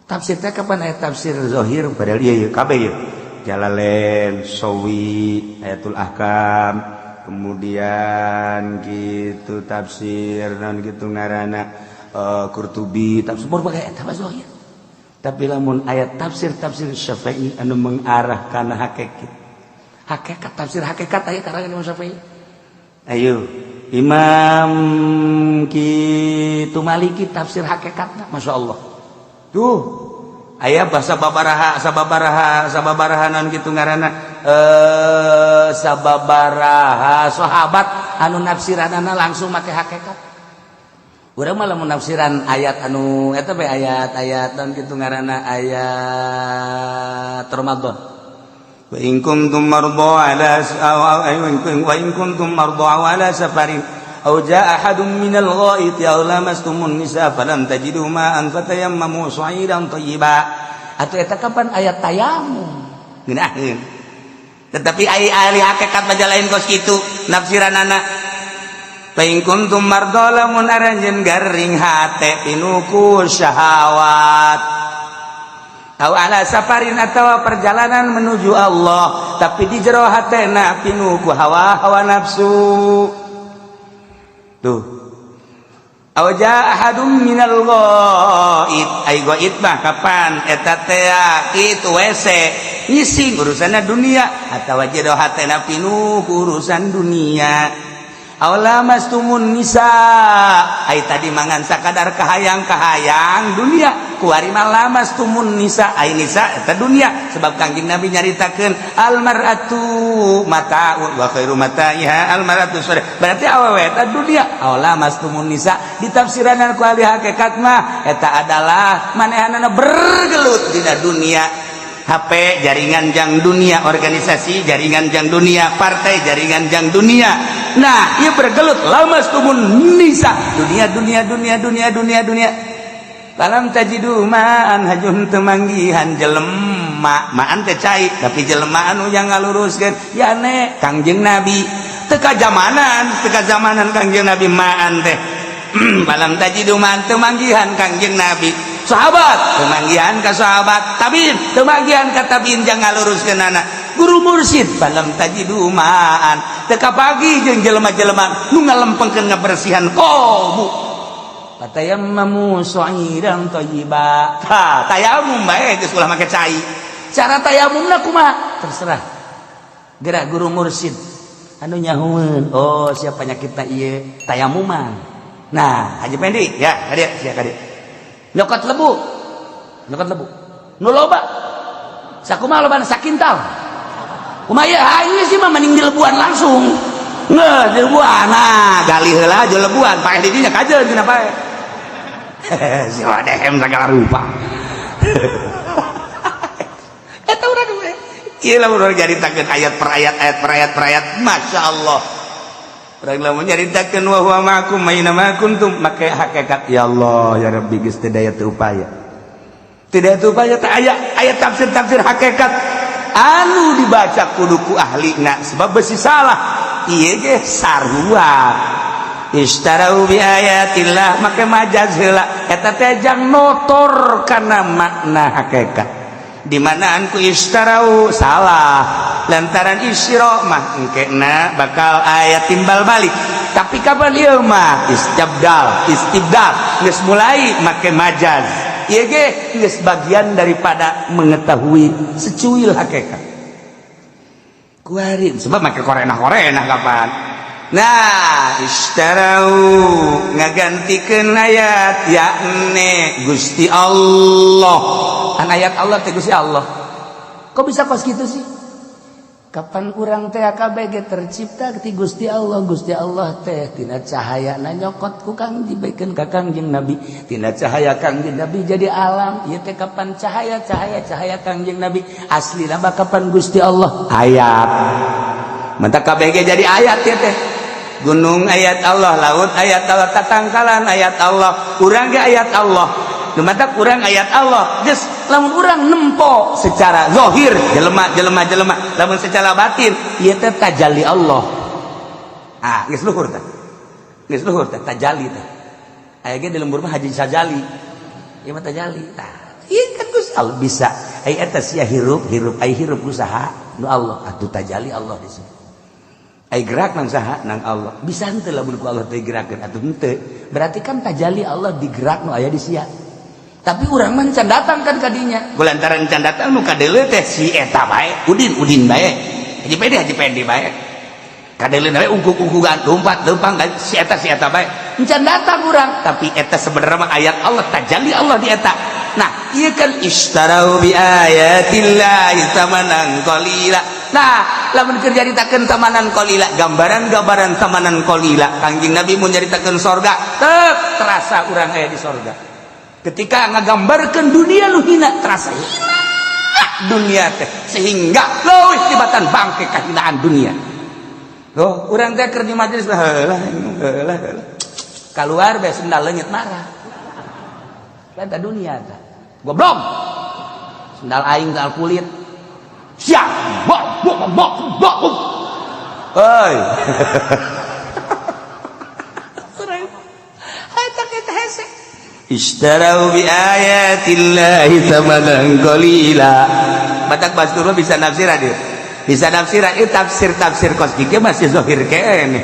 tafsir teh kapan aya tafsir zahir padahal ieu kabeh ieu Jalalain Sawi Ayatul Ahkam kemudian gitu tafsir naon gitu ngaranna Qurtubi tafsir berbagai eta zahir tapi lamun ayat tafsir Syafi'i anu mengarah kana hakikat tafsir hakikat aya karangan Imam Syafi'i ayo Imam kitu Maliki tafsir hakikatna masyaallah tuh aya bahasa sababaraha naon kitu ngaranna sababaraha sahabat anu nafsiranana langsung make hakikat urang mah lamun nafsiran ayat anu eta bae ayat-ayat dan kitu ngaranna ayat Ramadan wa in kuntum marda ala safarin aw jaa ahadun minal ghaiti aw lamastumun nisa falam tajidu ma'an fatayammamu sa'idan thayyiba atuh eta kapan ayat tayamum ngeunaheun. Tetapi ahli hakikat baca lain kos kitu nafsiranana. Fa in kuntum marda lamun aranjeun garing hate pinuku syahawat. Aw ala safarin atawa perjalanan menuju Allah tapi di jero hatena pinuku hawa nafsu. Tuh. Aw jaa ahadum minal ghaid. Ai ghaid mah kapan eta teh kitu WC ngisi urusanna dunia atawa jero hatena pinuku urusan dunia. Aula mastumun nisa ai tadi mangan sakadar kahayang dunia kuari malamas tumun nisa ai nisa eta dunia sebab Kangjeng Nabi nyaritakeun al mar'atu mata'un wa khairu mata'iha al mar'atu berarti awewe eta dunia. Aula mastumun nisa ditafsiran ku ahli hakikat mah eta adalah manehanana bergelut dina dunia. HP jaringan jang dunia, organisasi jaringan jang dunia, partai jaringan jang dunia. Nah, ia bergelut lamas tumun nisa dunia. Dalam tajidu ma'an hajun temanggihan jelema ma'an teh cai tapi jelema anu yang ngaluruskeun ya ne Kangjeng Nabi teka zamanan Kangjeng Nabi ma'an teh dalam tajidu ma'an temanggihan Kangjeng Nabi sahabat temanggihan ka sahabat tabiin temanggihan ka tabiin jang ngaluruskeun anak guru mursyid balam tajidu ma'an teka pagi jeung jelema-jelema nu ngalempengkeun ngabersihan qalbu fatayammamu sa'idan thayyiba tayamum bae geus ulah make cai cara tayamumna kumaha terserah gerak guru mursyid anu nyahueun oh siapa penyakitna ieu tayamuman. Nah Haji Pendi ya hadir sia hadir nyokot lebu nu loba sakumaha loba sakintal kumaha ieu sih mah mending dilebuan langsung ngeus dilebuan nah gali heula aja lebuan paeh di dinya kajeun tina paeh si wadehem sagala rupa eta urang we ieu lamun urang nyaritakeun ayat per ayat Masya Allah. Orang lamun nyaritakeun wa huwa ma'akum aina ma kuntum make hakikat ya Allah ya Rabbi geus teu daya teu upaya. Teu daya teu upaya teh aya tafsir hakikat anu dibaca kudu ku ahlina sebab besi salah. Ieu ge sarua. Istarau bi ayatillah make majaz heula eta teh jang notor kana makna hakikat. Di mana anku istarau salah lantaran isyra mah engkena bakal aya timbal balik tapi kapan ieu mah istibdal geus mulai make majaz ieu ge geus bagian daripada mengetahui secuil hakikat kuarin sebab make korena kapan nah istarau ngagantikeun ayat yakni Gusti Allah an ayat Allah teh Gusti Allah kok bisa kos gitu sih kapan urang teh KBG tercipta ti Gusti Allah teh tina cahaya na nyokot ku kang dibaikeun ka Kangjeng Nabi tina cahaya Kangjeng Nabi jadi alam ieu teh kapan cahaya Kangjeng Nabi aslina mah kapan Gusti Allah ayat mantap KBG jadi ayat ya teh gunung ayat Allah laut ayat Allah tatangkalan ayat Allah urang ge ayat Allah mantap urang ayat Allah geus lamun urang nempo secara zahir jelema lamun secara batin ieu teh tajalli Allah geus luhur teh tajalli teh aya ge di lembur mah haji sajali ieu mah tajalli tah ieu kan Gusti Allah bisa aya eta sia hirup ai hirup usaha nu Allah atuh tajalli Allah disebut ai gerak nang saha nang Allah bisa henteu lamun ku Allah teh gerakeun atuh henteu berarti kan tajalli Allah digerak nu aya di sia tapi urang mah can datang kan kadinya kulantaran can datang nu kadeuleu teh si eta bae udin bae Haji Pendi bae kadeuleu bae ungkuk-ungkugan lompat leumpang si eta bae can datang urang tapi eta sebenarnya mah ayat Allah tajalli Allah di eta nah ieu kan istarau bi ayatillahi tamanan qalila nah lamun keur nyaritakeun tamanan qalila gambaran tamanan qalila Kangjeng Nabi mun nyaritakeun sorga teu terasa urang aya di sorga ketika ngagambarkeun dunia nu hina terasa hina dunia teh sehingga leuwih tibatan bangke kahinaan dunia loh urang teh keur di majelis heulah kaluar bae sendal leungit marah eta dunia teh goblok sendal aing sendal kulit siap oi istarau bi ayatillahi thamanan qalila batak bastur bisa nafsir dia bisa nafsir itu tafsir kosmik masih zahir kene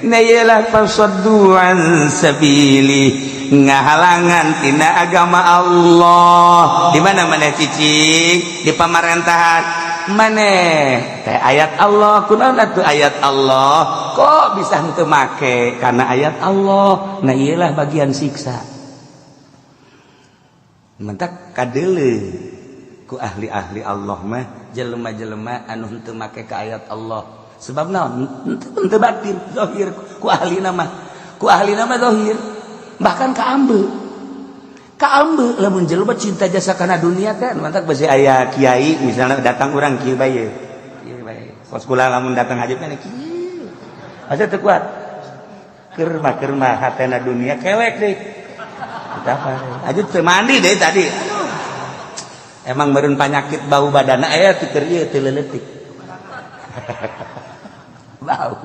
na yalah fasaddu an sabili ngahalangan tina agama Allah di mana cicing di pemerintahan maneh teh ayat Allah kunaon atuh ayat Allah kok bisa henteu make karena ayat Allah nah iyalah bagian siksa mentak kadeuleu ku ahli-ahli Allah mah jelema-jelema anu henteu make ka ayat Allah sebab naon henteu batin zahir ku ahlina mah zahir bahkan kaambe lamun jelema cinta jasa kana dunia kan mantak besi aya kiai misalnya datang urang kieu bae kos kula lamun datang hajat kana kieu asa teu kuat keur mah hatena dunia kelek deui hajat teu mandi deui tadi emang meureun panyakit bau badanna aya teu keur ieu teu leuletik bau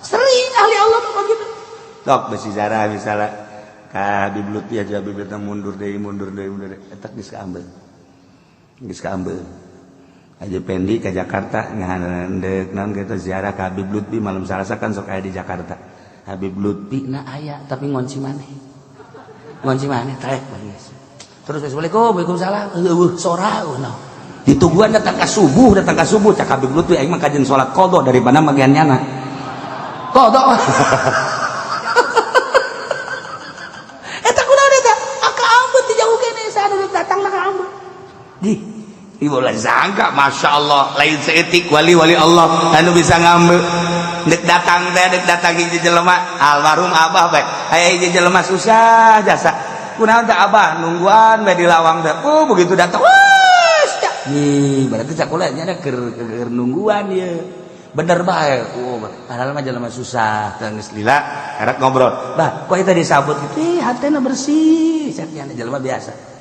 sering ahli Allah mah gitu sok besi zarah misalnya ka Habib Lutfi aja Habib Lutfi mundur deui etak geus kaambeul aja pendi ka Jakarta ngahandek naon kitu ziarah ka Habib Lutfi malam Salasa kan sok aya di Jakarta Habib Lutfi na aya tapi ngonci maneh taek geus terus assalamualaikum waalaikumsalam sora no ditungguan datang ka subuh cak Habib Lutfi aing mah kajian salat qada daripada bagian nyana qada ibu lah sangka masya Allah lain seetik wali Allah anu bisa ngambil dek datang hiji jelema almarhum abah bae aya hiji jelema susah jasa kunaon teh abah nungguan bae di lawang teh begitu datang wes nih berarti sakulah nya keur nungguan ieu bener bae padahal mah jelema susah teh geus lila erek ngobrol bah kok eta disabut kitu hatena bersih cenah jelema biasa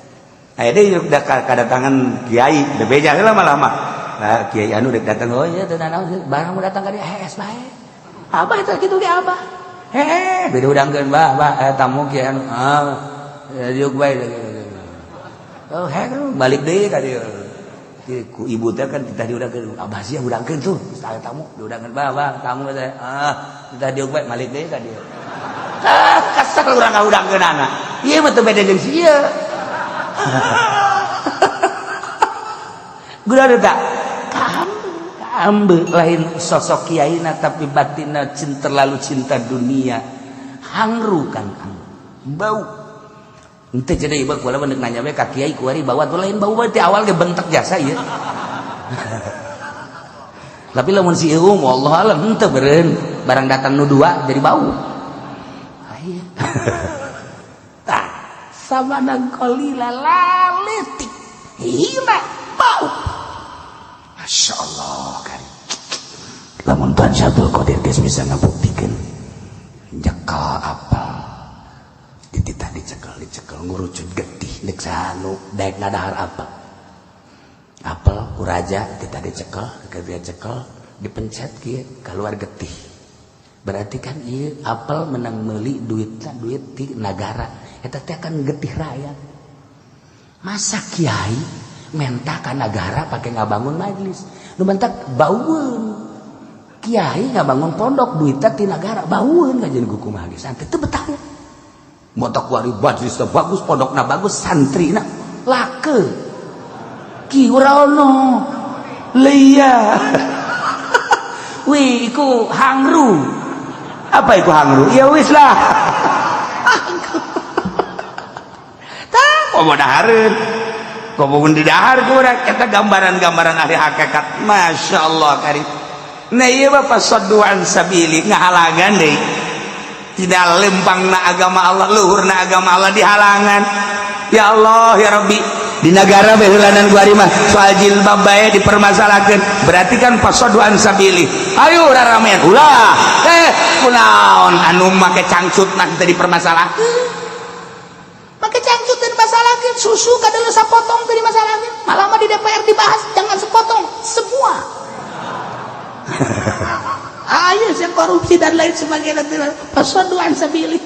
akhirnya udah kedatangan kiai udah beja lama-lama nah kiai anu udah datang oh iya barang mau datang ke dia baik abah itu gitu dia abah beda udangkeun bah tamu kiai anu diuk bae oh balik deui ka dieu ku ibu teh kan tadi udangkeun abah sia udangkeun tuh saya tamu diudangkeun bah tamu teh kita diuk bae balik deui ka dieu kesel urang ka udangkeun anak ieu mah teu beda jeung sia gula tak kaambe lain sosok kiaina tapi batinna terlalu cinta dunia hangru kan bau ente jadi ibu kuala benek nanya we ka kiai kuari bawa tuh lain bau berarti awal ge bentek jasa ieu tapi lamun si eung wallah alam henteu beureun barang datang nu dua jadi bau aya samanan qalila laletik hina bau masya Allah kan lamun Tuhan Syabul Qadir geus bisa ngabuktikeun nyekel apel dititah dicekel ngurucut getih neuk sanu daek ngadahar apel ku raja dititah dicekel dia cekel dipencet kieu keluar getih berarti kan ieu apel menang meuli duit ti nagara eta teh akan getih rakyat masa kiai menta ka nagara pake ngabangun majelis nu mentak baueun kiai ngabangun pondok duitna ti nagara baueun ngajeun kumaha ge santri teu betah motok wari majelis teh bagus pondokna bagus santrina lake ki uraono leia wih iku hangru apa iku hangru ya wis lah komo dahareun komo di dahar kurang eta gambaran-gambaran ahli hakikat masya Allah karim nah ieu bapak sadduan sabili ngahalangan deui tidak lempangna agama Allah luhurna agama Allah dihalangan ya Allah ya Rabbi di negara behulanan guari mah soal jilbab bae dipermasalahkeun berarti kan pasaduan sabili ayo raramean ulah kunaon anu make cangcutna kita dipermasalahkeun maka cangcut dan masalah susu kadang sapotong dari masalah malah mah di DPR dibahas jangan sepotong semua. Ayo saya korupsi dan lain sebagainya pasoduan sabili.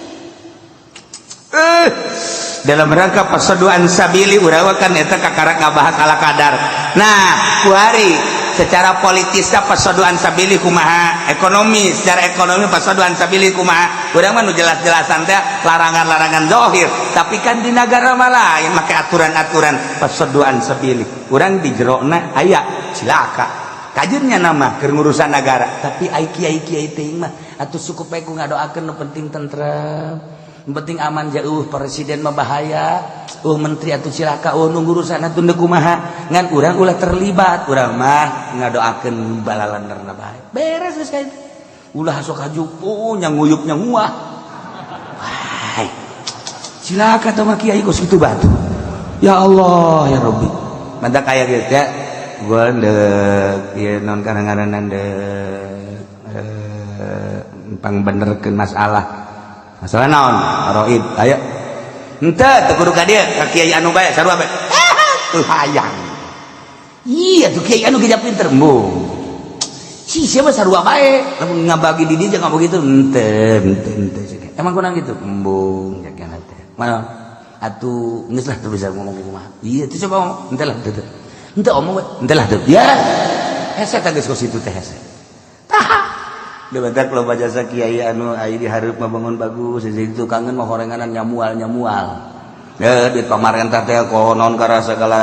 Dalam rangka pasoduan sabili urawakan eta kakarak ngabahas ala kadar. Nah, kuari secara politis pasoduan sabili kumaha, ekonomi secara ekonomi pasoduan sabili kumaha. Urang mah nu jelas-jelasan teh larangan-larangan zahir, tapi kan di negara mah lain make aturan-aturan pasoduan sabili. Urang di jerona aya cilaka. Kajirnya nama keur ngurusan negara, tapi ai kiai-kiai teh mah atuh cukup bae ku ngadoakeun nu penting tentrem. Nu penting aman jauh presiden mah bahaya. Menteri atuh cilaka, nunggu urusan atuh teu kumaha. Ngan urang ulah terlibat, urang mah ngadoakeun balalanderna bae. Beres geus kae. Ulah sok hajupu nya nguyup nya nguah. Wah. Cilaka tah mah kiai geus kitu batu. Ya Allah ya Rabbi. Mantak aya geus ya. Gua ndek ieu non kadang-kadang pang benerkeun masalah naon roid ayo henteu teu kudu ka dieu ka kiai anu bae sarua bae hayang iya tuh kiai anu geus pinter embung si siapa sarua bae lamun ngabagi di dieu jangan begitu henteu emang kunang gitu embung jakeun teh mana atuh geus lah teu bisa ngomong kumaha iya teu coba ngomong henteu lah teu ente omong ente lah tuh ya hese tagis kos itu teh hese taha debatak lo jasa kiai anu ai dihareup mah bangun bagus jadi itu kangen mah horenganan nyamual ya duit pamarentah teh konon ka segala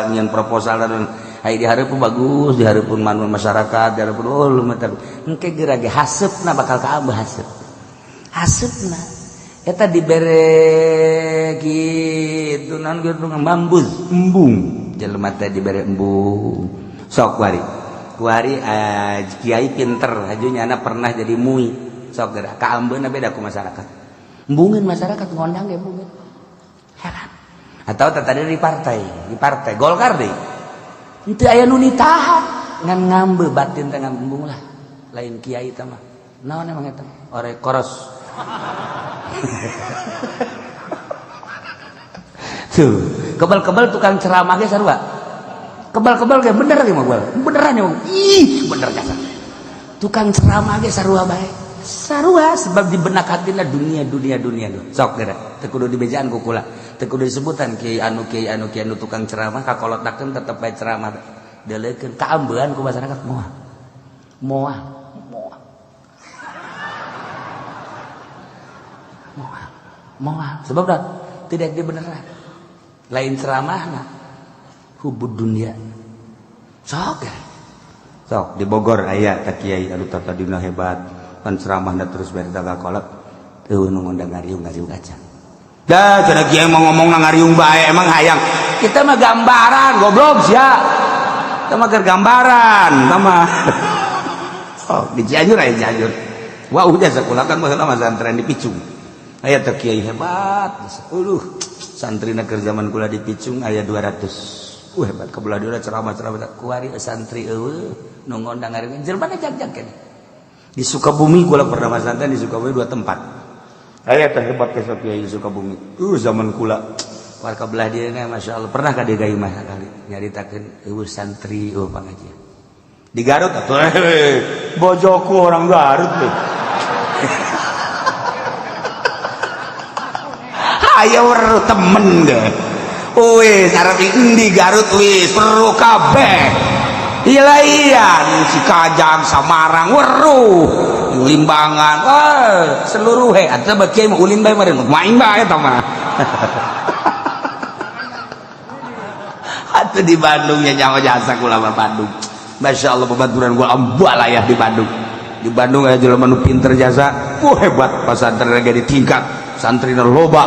nyen proposal dan ai dihareup bagus dihareupeun manul masyarakat dihareupeun lumayan engke geura ge haseupna bakal ka abah haseupna eta dibere kitu naon geus ngambuz embung jelema teh dibere embung sok kuari kiai pinter hajunyana pernah jadi mui sok geura ka ambeuna beda ku masyarakat embungeun masyarakat ngondang ge embungeun heran atau tadi di partai Golkar deui henteu aya nu nitahan ngan ngambe batin teh ngambung lah lain kiai teh mah naon emang eta ore koros tuh kebal-kebal tukang ceramah ge sarua kebal-kebal ge bener ge mah gua beneran ya ih bener jasa tukang ceramah ge sarua bae sarua sebab di benak hatina dunia sok geura teu kudu dibejaan ku kula teu kudu disebutan kiai anu tukang ceramah kakolotdakeun tetep bae ceramah deuleukeun kaambean ku masyarakat moal sebab dah tidak dibeneran lain ceramahna hubud dunia sok di Bogor aya tak kiai anu tadina hebat pan ceramahna terus bari daga kolot teu nu ngundang ngariung aja dah cenah kiai mau ngomong ngariung bae emang hayang kita mah gambaran goblok sia kita mah gambaran sama oh di Cianjur aya Cianjur wah udah sakulah kan baheula mah santren di Picung aya tak kiai hebat 10 santrina keur zaman kula di Picung aya 200 hebat kabelah dia ceramah kuari santri eueuh nu ngondang ngariung jelema jag-jag keneh di Sukabumi kula pernah masantren di Sukabumi 2 tempat aya teh hebat ke kiai di Sukabumi zaman kula warga belah dia Masya Allah pernah ka dia gawe mah kali nyaritakeun eueuh santri pangajian di Garut atuh bojoku orang Garut we ayo weruh temen deh wis arep di Garut wis perlu kabeh ilayan Cikajang Samarang weruh Limbangan seluruh atuh bae mah ulin bae meureun main bae eta mah atuh di Bandung nya nyawa jasa kula mah Bandung Masya Allah babaturan gua ambal aya di Bandung aya jelema nu pinter jasa hebat pasantren lagi di tingkat santrina loba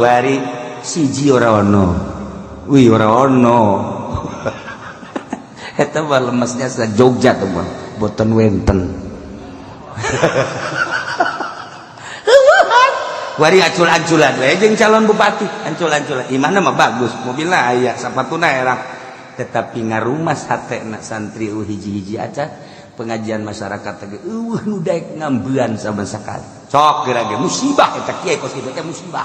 wari siji ora ono eta mah lemesnya sa Jogja tuh mah boten wenten wari acul-aculan we jeung calon bupati ancul-anculan imana mah bagus mobilna aya sapatuna erang tetapi ngarumas hatena santri hiji-hiji aca pengajian masyarakat teh nu daek ngambean sama sekali sok kira-kira musibah eta kiai kos kitu teh musibah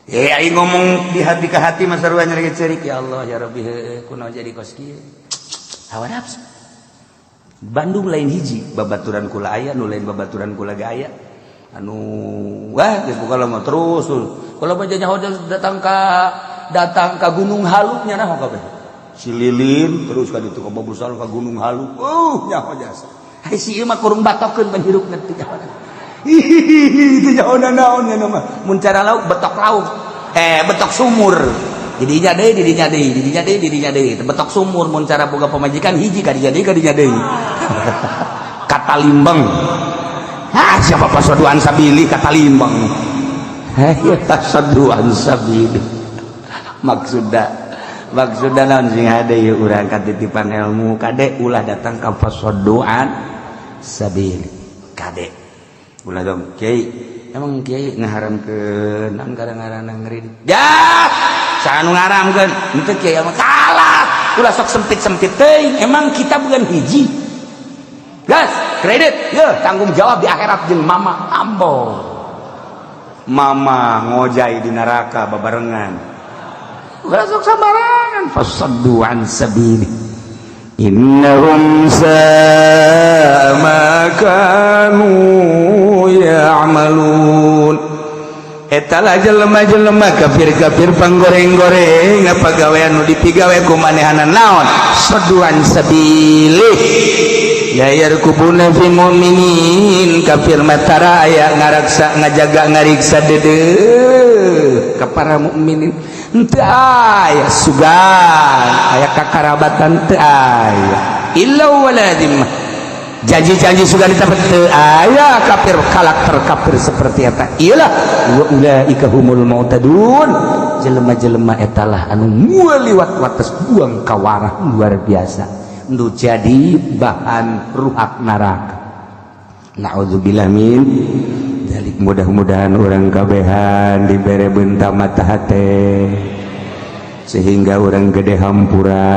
aing ngomong di hati ke hati mah sarua nyeri cerik ya Allah ya Rabbi kunaon jadi kos kieu hawa nafsu Bandung lain hiji babaturan kula aya nu lain babaturan kula ge aya anu wah geus buka mah terus kula mah nyaho datang ka Gunung Halu nya naon kabeh si lilin terus ka ditu ka Babusal ka Gunung Halu nyaho jasa ai si ieu mah kurung batokeun ban hirup nanti nyaho itu nyaho naon nya mah mun cara lauk betok sumur didinya deui betok sumur mun cara boga pamajikan hiji kadinya deui kata limbang siapa pasoduan sabili kata limbang ya pasoduan sabili maksudna naon sing hade ieu urang katitipan ilmu kade ulah datang ka pasoduan sabili kade ulah dong kiai emang kiai ngaharamkeun naon ngaranna ngeureud ya saha nu ngaharamkeun henteu kiai mah kalah ulah sok sempit-sempit teuing emang kita bukan hiji gas kredit ye tanggung jawab di akhirat jeung mama ambo mama ngojai di neraka babarengan ulah sok sambarangan fasaddu an sabili innahum sama kanu ya'malun eta lah jelema-jelema kafir-kafir panggoreng-goreng ngapagawean nu dipigawe ku manehana naon saduan sabilih ya yarkubuna fi mu'minin kafir matara aya ngaraksa ngajaga ngariksa deudeuh ka para mukminin henteu aya sugan aya kakarabatan teu aya illa waladim janji-janji sugan ditepet teu aya kafir karakter kafir seperti eta iyalah wa ulaika humul mu'tadun jelema-jelema eta lah anu moal liwat wates buang kawarah luar biasa nu jadi bahan ruhak neraka naudzubillah min dalik mudah-mudahan orang kabehan dibere benta mata hate sehingga orang gede hampura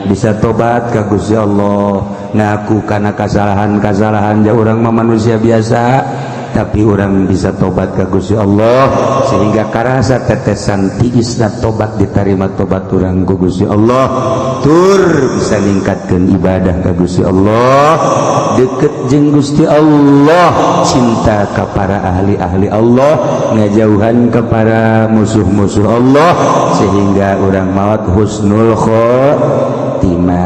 bisa tobat ka Gusti Allah ngaku kana kasalahan-kasalahan ja urang mah manusia biasa tapi orang bisa tobat ka Gusti Allah sehingga karasa tetesan tiisna tobat diterima tobat urang ku Gusti Allah tur bisa ningkatkeun ibadah ka Gusti Allah deket jeung Gusti Allah cinta ka para ahli-ahli Allah ngajauhan ka para musuh-musuh Allah sehingga urang maot husnul khotimah